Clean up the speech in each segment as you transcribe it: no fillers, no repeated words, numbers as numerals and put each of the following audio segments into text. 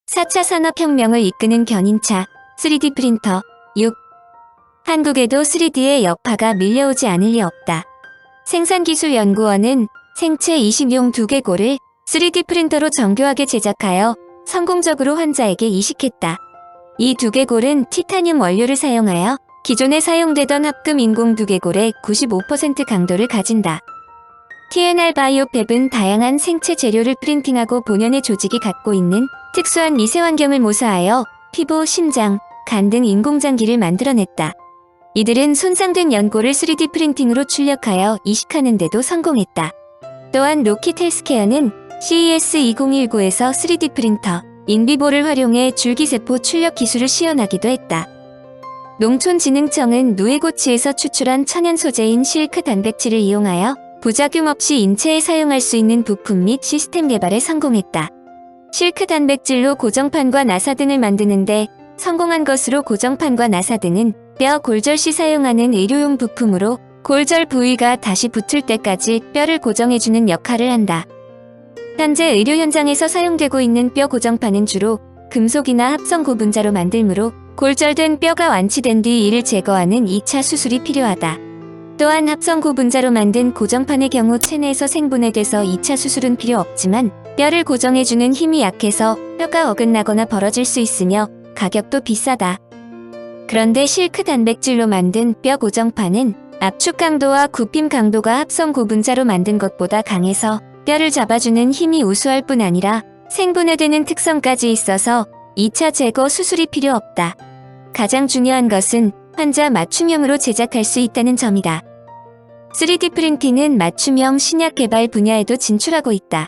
4차 산업혁명을 이끄는 견인차, 3D 프린터. 6. 한국에도 3D의 여파가 밀려오지 않을 리 없다. 생산기술연구원은 생체 이식용 두개골을 3D 프린터로 정교하게 제작하여 성공적으로 환자에게 이식했다. 이 두개골은 티타늄 원료를 사용하여 기존에 사용되던 합금 인공 두개골의 95% 강도를 가진다. TNR 바이오팹은 다양한 생체 재료를 프린팅하고 본연의 조직이 갖고 있는 특수한 미세 환경을 모사하여 피부, 심장, 간 등 인공장기를 만들어냈다. 이들은 손상된 연골을 3D 프린팅으로 출력하여 이식하는 데도 성공했다. 또한 로킷 헬스케어는 CES 2019에서 3D 프린터, 인비보를 활용해 줄기세포 출력 기술을 시연하기도 했다. 농촌진흥청은 누에고치에서 추출한 천연 소재인 실크 단백질을 이용하여 부작용 없이 인체에 사용할 수 있는 부품 및 시스템 개발에 성공했다. 실크 단백질로 고정판과 나사 등을 만드는데 성공한 것으로 고정판과 나사 등은 뼈 골절 시 사용하는 의료용 부품으로 골절 부위가 다시 붙을 때까지 뼈를 고정해주는 역할을 한다. 현재 의료 현장에서 사용되고 있는 뼈 고정판은 주로 금속이나 합성 고분자로 만들므로 골절된 뼈가 완치된 뒤 이를 제거하는 2차 수술이 필요하다. 또한 합성 고분자로 만든 고정판의 경우 체내에서 생분해돼서 2차 수술은 필요 없지만 뼈를 고정해주는 힘이 약해서 뼈가 어긋나거나 벌어질 수 있으며 가격도 비싸다. 그런데 실크 단백질로 만든 뼈 고정판은 압축 강도와 굽힘 강도가 합성 고분자로 만든 것보다 강해서 뼈를 잡아주는 힘이 우수할 뿐 아니라 생분해되는 특성까지 있어서 2차 제거 수술이 필요 없다. 가장 중요한 것은 환자 맞춤형으로 제작할 수 있다는 점이다. 3D 프린팅은 맞춤형 신약 개발 분야에도 진출하고 있다.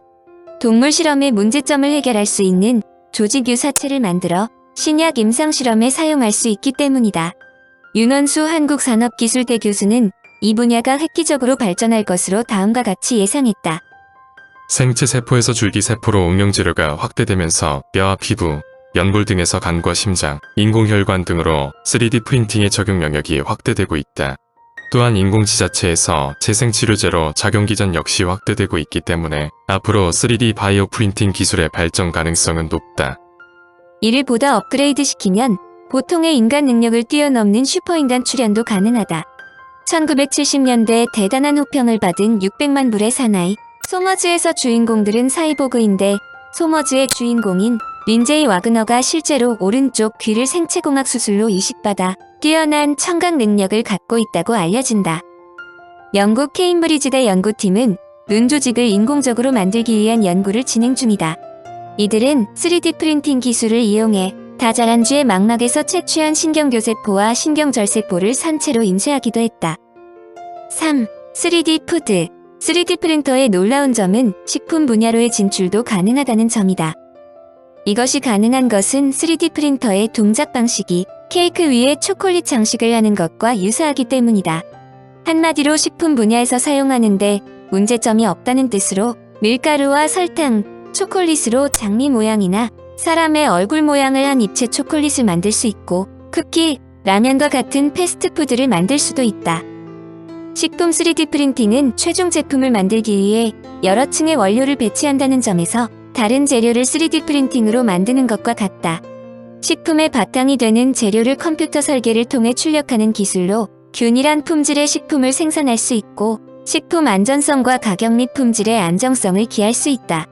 동물 실험의 문제점을 해결할 수 있는 조직 유사체를 만들어 신약 임상 실험에 사용할 수 있기 때문이다. 윤원수 한국산업기술대 교수는 이 분야가 획기적으로 발전할 것으로 다음과 같이 예상했다. 생체 세포에서 줄기세포로 응용재료가 확대되면서 뼈와 피부, 연골 등에서 간과 심장, 인공혈관 등으로 3D 프린팅의 적용 영역이 확대되고 있다. 또한 인공지자체에서 재생치료제로 작용기전 역시 확대되고 있기 때문에 앞으로 3D 바이오 프린팅 기술의 발전 가능성은 높다. 이를 보다 업그레이드 시키면 보통의 인간 능력을 뛰어넘는 슈퍼인간 출현도 가능하다. 1970년대 대단한 호평을 받은 600만 불의 사나이 소머즈에서 주인공들은 사이보그인데 소머즈의 주인공인 린제이 와그너가 실제로 오른쪽 귀를 생체공학 수술로 이식받아 뛰어난 청각 능력을 갖고 있다고 알려진다. 영국 케임브리지대 연구팀은 눈 조직을 인공적으로 만들기 위한 연구를 진행 중이다. 이들은 3D 프린팅 기술을 이용해 다자란쥐의 망막에서 채취한 신경교세포와 신경절세포를 산채로 인쇄하기도 했다. 3. 3D 푸드 3D 프린터의 놀라운 점은 식품 분야로의 진출도 가능하다는 점이다. 이것이 가능한 것은 3D 프린터의 동작 방식이 케이크 위에 초콜릿 장식을 하는 것과 유사하기 때문이다. 한마디로 식품 분야에서 사용하는데 문제점이 없다는 뜻으로 밀가루와 설탕, 초콜릿으로 장미 모양이나 사람의 얼굴 모양을 한 입체 초콜릿을 만들 수 있고 쿠키, 라면과 같은 패스트푸드를 만들 수도 있다. 식품 3D 프린팅은 최종 제품을 만들기 위해 여러 층의 원료를 배치한다는 점에서 다른 재료를 3D 프린팅으로 만드는 것과 같다. 식품의 바탕이 되는 재료를 컴퓨터 설계를 통해 출력하는 기술로 균일한 품질의 식품을 생산할 수 있고 식품 안전성과 가격 및 품질의 안정성을 기할 수 있다.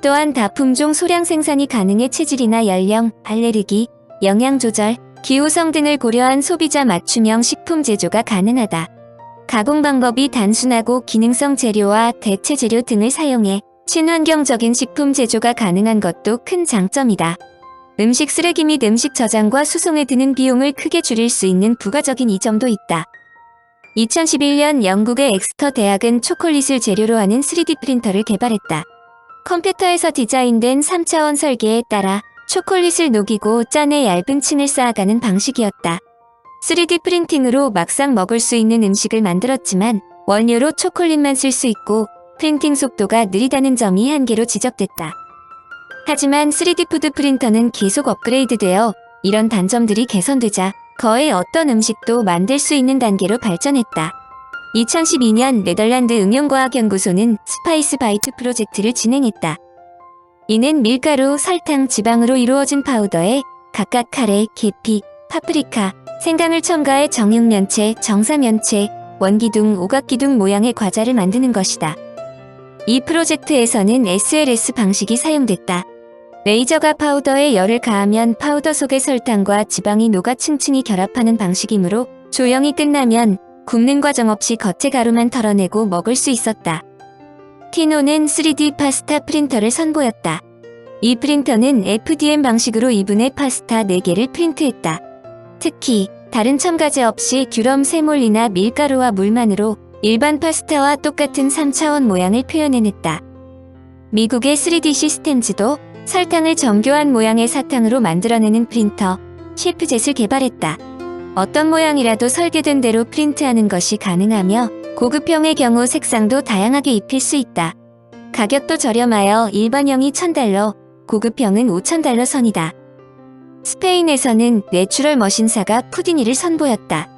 또한 다품종 소량 생산이 가능해 체질이나 연령, 알레르기, 영양 조절, 기호성 등을 고려한 소비자 맞춤형 식품 제조가 가능하다. 가공 방법이 단순하고 기능성 재료와 대체 재료 등을 사용해 친환경적인 식품 제조가 가능한 것도 큰 장점이다. 음식 쓰레기 및 음식 저장과 수송에 드는 비용을 크게 줄일 수 있는 부가적인 이점도 있다. 2011년 영국의 엑스터 대학은 초콜릿을 재료로 하는 3D 프린터를 개발했다. 컴퓨터에서 디자인된 3차원 설계에 따라 초콜릿을 녹이고 짠에 얇은 층을 쌓아가는 방식이었다. 3D 프린팅으로 막상 먹을 수 있는 음식을 만들었지만 원료로 초콜릿만 쓸 수 있고 프린팅 속도가 느리다는 점이 한계로 지적됐다. 하지만 3D 푸드 프린터는 계속 업그레이드되어 이런 단점들이 개선되자 거의 어떤 음식도 만들 수 있는 단계로 발전했다. 2012년 네덜란드 응용과학연구소는 스파이스 바이트 프로젝트를 진행했다. 이는 밀가루, 설탕, 지방으로 이루어진 파우더에 각각 카레, 계피, 파프리카, 생강을 첨가해 정육면체, 정사면체, 원기둥, 오각기둥 모양의 과자를 만드는 것이다. 이 프로젝트에서는 SLS 방식이 사용됐다. 레이저가 파우더에 열을 가하면 파우더 속의 설탕과 지방이 녹아 층층이 결합하는 방식이므로 조형이 끝나면 굽는 과정 없이 겉의 가루만 털어내고 먹을 수 있었다. 티노는 3D 파스타 프린터를 선보였다. 이 프린터는 FDM 방식으로 2분의 파스타 4개를 프린트했다. 특히 다른 첨가제 없이 듀럼 세몰리나 밀가루와 물만으로 일반 파스타와 똑같은 3차원 모양을 표현해냈다. 미국의 3D 시스템즈도 설탕을 정교한 모양의 사탕으로 만들어내는 프린터, 셰프젯을 개발했다. 어떤 모양이라도 설계된 대로 프린트하는 것이 가능하며 고급형의 경우 색상도 다양하게 입힐 수 있다. 가격도 저렴하여 일반형이 $1,000, 고급형은 $5,000 선이다. 스페인에서는 내추럴 머신사가 푸디니를 선보였다.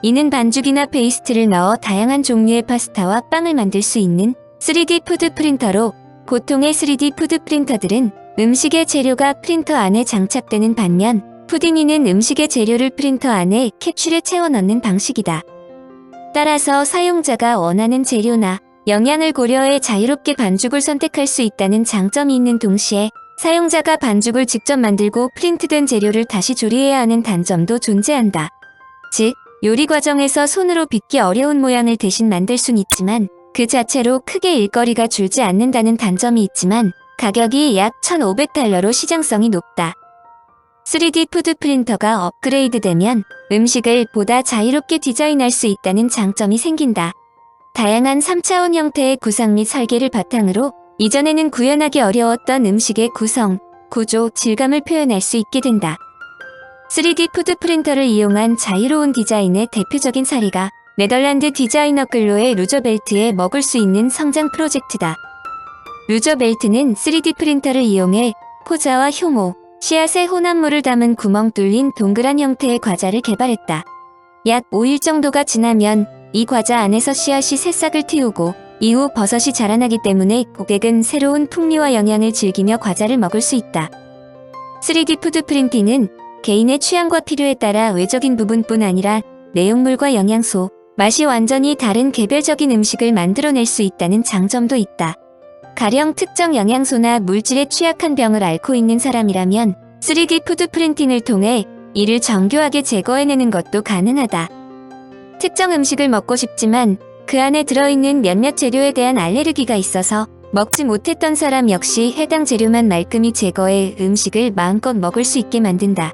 이는 반죽이나 페이스트를 넣어 다양한 종류의 파스타와 빵을 만들 수 있는 3D 푸드 프린터로 보통의 3D 푸드 프린터들은 음식의 재료가 프린터 안에 장착되는 반면 푸디니는 음식의 재료를 프린터 안에 캡슐에 채워 넣는 방식이다. 따라서 사용자가 원하는 재료나 영양을 고려해 자유롭게 반죽을 선택할 수 있다는 장점이 있는 동시에 사용자가 반죽을 직접 만들고 프린트된 재료를 다시 조리해야 하는 단점도 존재한다. 즉, 요리 과정에서 손으로 빚기 어려운 모양을 대신 만들 순 있지만 그 자체로 크게 일거리가 줄지 않는다는 단점이 있지만 가격이 약 $1,500로 시장성이 높다. 3D 푸드 프린터가 업그레이드되면 음식을 보다 자유롭게 디자인할 수 있다는 장점이 생긴다. 다양한 3차원 형태의 구상 및 설계를 바탕으로 이전에는 구현하기 어려웠던 음식의 구성, 구조, 질감을 표현할 수 있게 된다. 3D 푸드 프린터를 이용한 자유로운 디자인의 대표적인 사례가 네덜란드 디자이너 클로의 루저벨트의 먹을 수 있는 성장 프로젝트다. 루저벨트는 3D 프린터를 이용해 포자와 효모, 씨앗의 혼합물을 담은 구멍 뚫린 동그란 형태의 과자를 개발했다. 약 5일 정도가 지나면 이 과자 안에서 씨앗이 새싹을 틔우고 이후 버섯이 자라나기 때문에 고객은 새로운 풍미와 영양을 즐기며 과자를 먹을 수 있다. 3D 푸드 프린팅은 개인의 취향과 필요에 따라 외적인 부분뿐 아니라 내용물과 영양소, 맛이 완전히 다른 개별적인 음식을 만들어낼 수 있다는 장점도 있다. 가령 특정 영양소나 물질에 취약한 병을 앓고 있는 사람이라면 3D 푸드 프린팅을 통해 이를 정교하게 제거해내는 것도 가능하다. 특정 음식을 먹고 싶지만 그 안에 들어있는 몇몇 재료에 대한 알레르기가 있어서 먹지 못했던 사람 역시 해당 재료만 말끔히 제거해 음식을 마음껏 먹을 수 있게 만든다.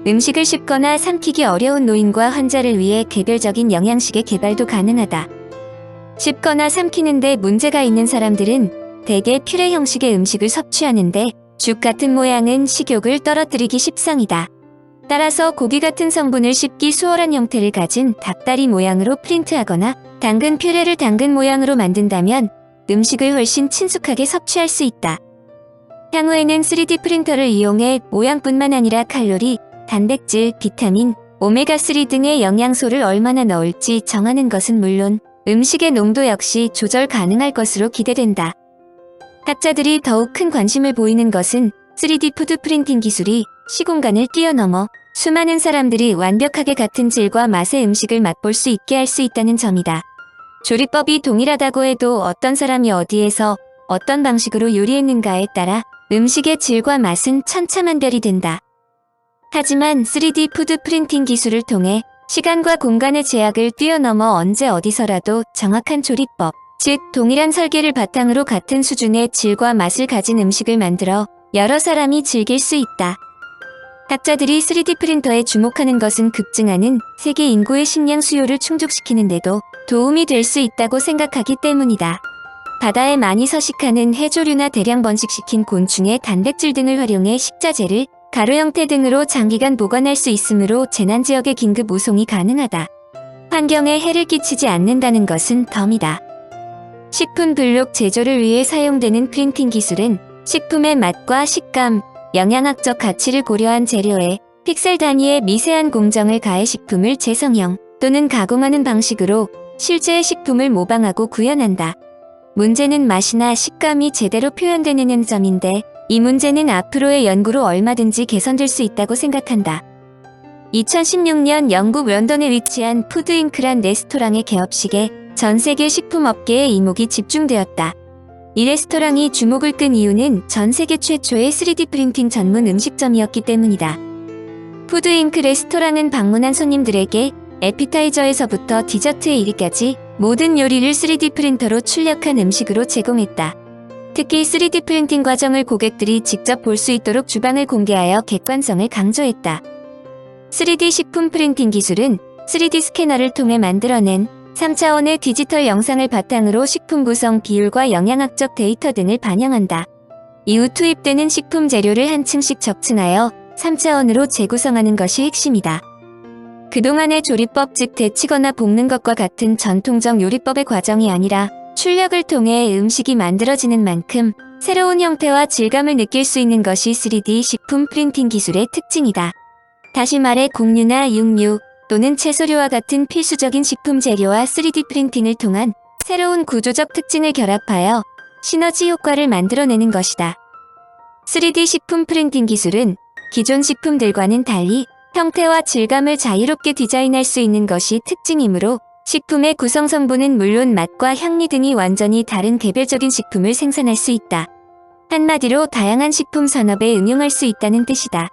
음식을 씹거나 삼키기 어려운 노인과 환자를 위해 개별적인 영양식의 개발도 가능하다. 씹거나 삼키는데 문제가 있는 사람들은 대개 퓨레 형식의 음식을 섭취하는데 죽 같은 모양은 식욕을 떨어뜨리기 십상이다. 따라서 고기 같은 성분을 씹기 수월한 형태를 가진 닭다리 모양으로 프린트하거나 당근 퓨레를 당근 모양으로 만든다면 음식을 훨씬 친숙하게 섭취할 수 있다. 향후에는 3D 프린터를 이용해 모양뿐만 아니라 칼로리, 단백질, 비타민, 오메가3 등의 영양소를 얼마나 넣을지 정하는 것은 물론 음식의 농도 역시 조절 가능할 것으로 기대된다. 학자들이 더욱 큰 관심을 보이는 것은 3D 푸드 프린팅 기술이 시공간을 뛰어넘어 수많은 사람들이 완벽하게 같은 질과 맛의 음식을 맛볼 수 있게 할 수 있다는 점이다. 조리법이 동일하다고 해도 어떤 사람이 어디에서 어떤 방식으로 요리했는가에 따라 음식의 질과 맛은 천차만별이 된다. 하지만 3D 푸드 프린팅 기술을 통해 시간과 공간의 제약을 뛰어넘어 언제 어디서라도 정확한 조리법, 즉 동일한 설계를 바탕으로 같은 수준의 질과 맛을 가진 음식을 만들어 여러 사람이 즐길 수 있다. 학자들이 3D 프린터에 주목하는 것은 급증하는 세계 인구의 식량 수요를 충족시키는 데도 도움이 될 수 있다고 생각하기 때문이다. 바다에 많이 서식하는 해조류나 대량 번식시킨 곤충의 단백질 등을 활용해 식자재를 가루 형태 등으로 장기간 보관할 수 있으므로 재난지역의 긴급 운송이 가능하다. 환경에 해를 끼치지 않는다는 것은 덤이다. 식품 블록 제조를 위해 사용되는 프린팅 기술은 식품의 맛과 식감, 영양학적 가치를 고려한 재료에 픽셀 단위의 미세한 공정을 가해 식품을 재성형 또는 가공하는 방식으로 실제의 식품을 모방하고 구현한다. 문제는 맛이나 식감이 제대로 표현되는 점인데 이 문제는 앞으로의 연구로 얼마든지 개선될 수 있다고 생각한다. 2016년 영국 런던에 위치한 푸드잉크란 레스토랑의 개업식에 전 세계 식품업계의 이목이 집중되었다. 이 레스토랑이 주목을 끈 이유는 전 세계 최초의 3D 프린팅 전문 음식점이었기 때문이다. 푸드잉크 레스토랑은 방문한 손님들에게 에피타이저에서부터 디저트에 이르기까지 모든 요리를 3D 프린터로 출력한 음식으로 제공했다. 특히 3D 프린팅 과정을 고객들이 직접 볼 수 있도록 주방을 공개하여 객관성을 강조했다. 3D 식품 프린팅 기술은 3D 스캐너를 통해 만들어낸 3차원의 디지털 영상을 바탕으로 식품 구성 비율과 영양학적 데이터 등을 반영한다. 이후 투입되는 식품 재료를 한 층씩 적층하여 3차원으로 재구성하는 것이 핵심이다. 그동안의 조리법 즉 데치거나 볶는 것과 같은 전통적 요리법의 과정이 아니라 출력을 통해 음식이 만들어지는 만큼 새로운 형태와 질감을 느낄 수 있는 것이 3D 식품 프린팅 기술의 특징이다. 다시 말해 곡류나 육류 또는 채소류와 같은 필수적인 식품 재료와 3D 프린팅을 통한 새로운 구조적 특징을 결합하여 시너지 효과를 만들어내는 것이다. 3D 식품 프린팅 기술은 기존 식품들과는 달리 형태와 질감을 자유롭게 디자인할 수 있는 것이 특징이므로 식품의 구성 성분은 물론 맛과 향미 등이 완전히 다른 개별적인 식품을 생산할 수 있다. 한마디로 다양한 식품 산업에 응용할 수 있다는 뜻이다.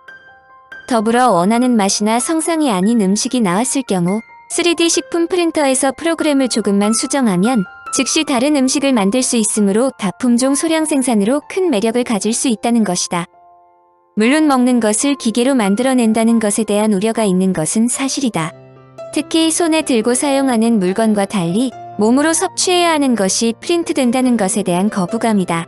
더불어 원하는 맛이나 성상이 아닌 음식이 나왔을 경우 3D 식품 프린터에서 프로그램을 조금만 수정하면 즉시 다른 음식을 만들 수 있으므로 다품종 소량 생산으로 큰 매력을 가질 수 있다는 것이다. 물론 먹는 것을 기계로 만들어낸다는 것에 대한 우려가 있는 것은 사실이다. 특히 손에 들고 사용하는 물건과 달리 몸으로 섭취해야 하는 것이 프린트된다는 것에 대한 거부감이다.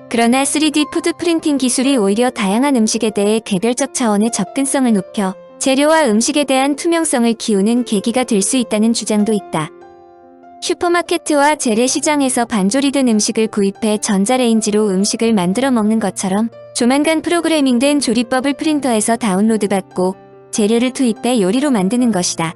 그러나 3D 푸드 프린팅 기술이 오히려 다양한 음식에 대해 개별적 차원의 접근성을 높여 재료와 음식에 대한 투명성을 키우는 계기가 될 수 있다는 주장도 있다. 슈퍼마켓과 재래시장에서 반조리된 음식을 구입해 전자레인지로 음식을 만들어 먹는 것처럼 조만간 프로그래밍된 조리법을 프린터에서 다운로드받고 재료를 투입해 요리로 만드는 것이다.